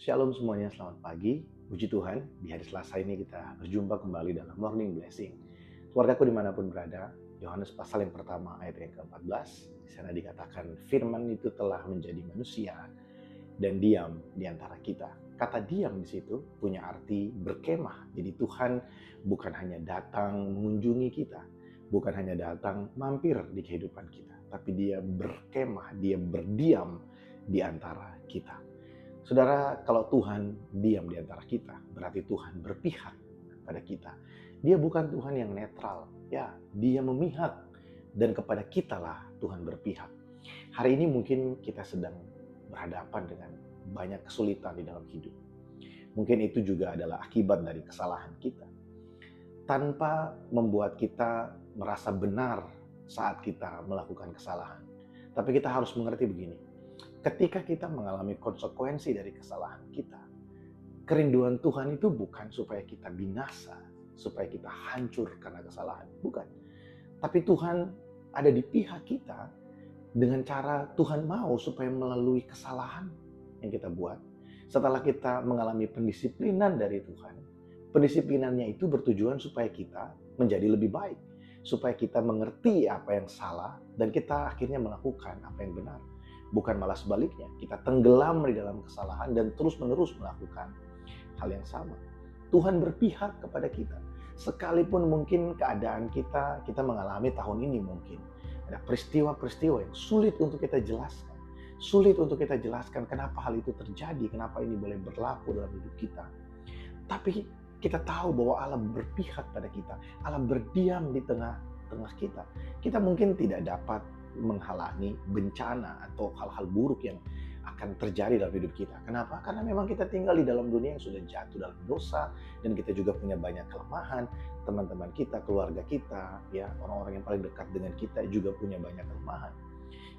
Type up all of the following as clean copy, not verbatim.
Shalom semuanya, selamat pagi. Puji Tuhan, di hari Selasa ini kita berjumpa kembali dalam Morning Blessing. Keluargaku dimanapun berada, Yohanes pasal yang pertama ayat yang ke-14, di sana dikatakan firman itu telah menjadi manusia dan diam di antara kita. Kata diam di situ punya arti berkemah. Jadi Tuhan bukan hanya datang mengunjungi kita, bukan hanya datang mampir di kehidupan kita, tapi dia berkemah, dia berdiam di antara kita. Saudara, kalau Tuhan diam di antara kita, berarti Tuhan berpihak pada kita. Dia bukan Tuhan yang netral, ya, dia memihak, dan kepada kitalah Tuhan berpihak. Hari ini mungkin kita sedang berhadapan dengan banyak kesulitan di dalam hidup. Mungkin itu juga adalah akibat dari kesalahan kita. Tanpa membuat kita merasa benar saat kita melakukan kesalahan. Tapi kita harus mengerti begini. Ketika kita mengalami konsekuensi dari kesalahan kita, kerinduan Tuhan itu bukan supaya kita binasa, supaya kita hancur karena kesalahan. Bukan. Tapi Tuhan ada di pihak kita dengan cara Tuhan mau supaya melalui kesalahan yang kita buat. Setelah kita mengalami pendisiplinan dari Tuhan, pendisiplinannya itu bertujuan supaya kita menjadi lebih baik. Supaya kita mengerti apa yang salah dan kita akhirnya melakukan apa yang benar. Bukan malah sebaliknya, kita tenggelam di dalam kesalahan dan terus-menerus melakukan hal yang sama. Tuhan berpihak kepada kita. Sekalipun mungkin keadaan kita mengalami tahun ini mungkin. Ada peristiwa-peristiwa yang sulit untuk kita jelaskan. Sulit untuk kita jelaskan kenapa hal itu terjadi, kenapa ini boleh berlaku dalam hidup kita. Tapi kita tahu bahwa Allah berpihak pada kita. Allah berdiam di tengah-tengah kita. Kita mungkin tidak dapat menghalangi bencana atau hal-hal buruk yang akan terjadi dalam hidup kita. Kenapa? Karena memang kita tinggal di dalam dunia yang sudah jatuh dalam dosa dan kita juga punya banyak kelemahan. Teman-teman kita, keluarga kita, ya orang-orang yang paling dekat dengan kita juga punya banyak kelemahan.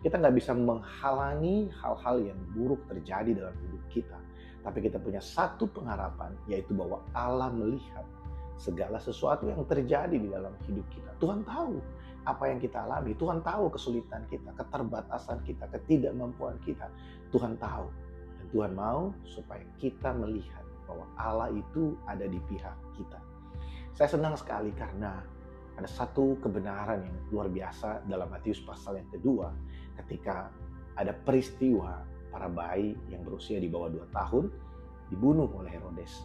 Kita nggak bisa menghalangi hal-hal yang buruk terjadi dalam hidup kita. Tapi kita punya satu pengharapan, yaitu bahwa Allah melihat segala sesuatu yang terjadi di dalam hidup kita. Tuhan tahu apa yang kita alami. Tuhan tahu kesulitan kita, keterbatasan kita, ketidakmampuan kita. Tuhan tahu. Dan Tuhan mau supaya kita melihat bahwa Allah itu ada di pihak kita. Saya senang sekali karena ada satu kebenaran yang luar biasa dalam Matius pasal yang kedua. Ketika ada peristiwa para bayi yang berusia di bawah 2 tahun dibunuh oleh Herodes.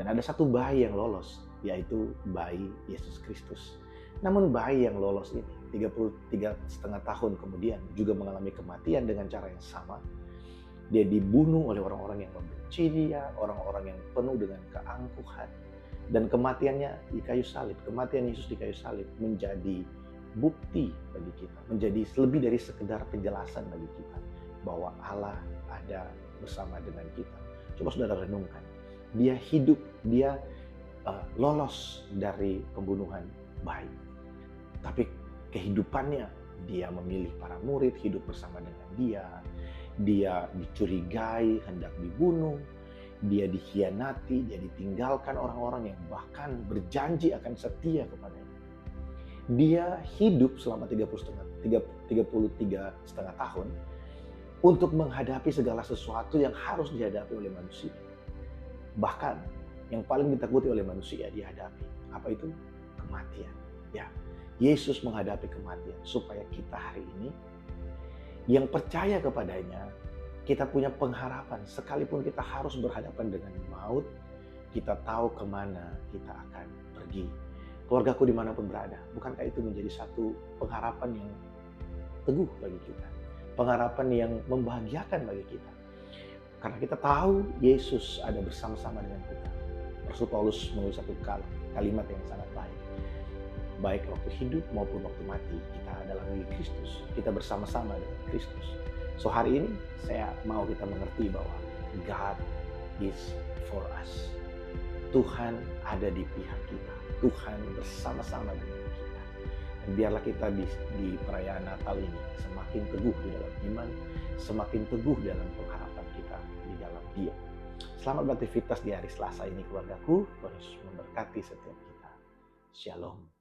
Dan ada satu bayi yang lolos, yaitu bayi Yesus Kristus. Namun bayi yang lolos ini 33,5 tahun kemudian juga mengalami kematian dengan cara yang sama. Dia dibunuh oleh orang-orang yang membenci dia, orang-orang yang penuh dengan keangkuhan. Dan kematiannya di kayu salib, kematian Yesus di kayu salib menjadi bukti bagi kita, menjadi lebih dari sekedar penjelasan bagi kita bahwa Allah ada bersama dengan kita. Coba saudara renungkan, dia hidup, dia lolos dari pembunuhan bayi. Tapi kehidupannya, dia memilih para murid hidup bersama dengan dia. Dia dicurigai, hendak dibunuh. Dia dikhianati, dia ditinggalkan orang-orang yang bahkan berjanji akan setia kepadanya. Dia hidup selama 33,5 tahun untuk menghadapi segala sesuatu yang harus dihadapi oleh manusia. Bahkan yang paling ditakuti oleh manusia dihadapi. Apa itu? Kematian. Ya, Yesus menghadapi kematian supaya kita hari ini yang percaya kepadanya, kita punya pengharapan. Sekalipun kita harus berhadapan dengan maut, kita tahu kemana kita akan pergi. Keluargaku dimanapun berada, bukankah itu menjadi satu pengharapan yang teguh bagi kita? Pengharapan yang membahagiakan bagi kita. Karena kita tahu Yesus ada bersama-sama dengan kita. Rasul Paulus menulis satu kalimat yang sangat baik. Baik waktu hidup maupun waktu mati, kita adalah milik Kristus. Kita bersama-sama dengan Kristus. So hari ini saya mau kita mengerti bahwa God is for us. Tuhan ada di pihak kita. Tuhan bersama-sama dengan kita. Dan biarlah kita di perayaan Natal ini semakin teguh di dalam iman, semakin teguh dalam pengharapan kita di dalam Dia. Selamat beraktivitas di hari Selasa ini keluargaku. Tuhan Yesus memberkati setiap kita. Shalom.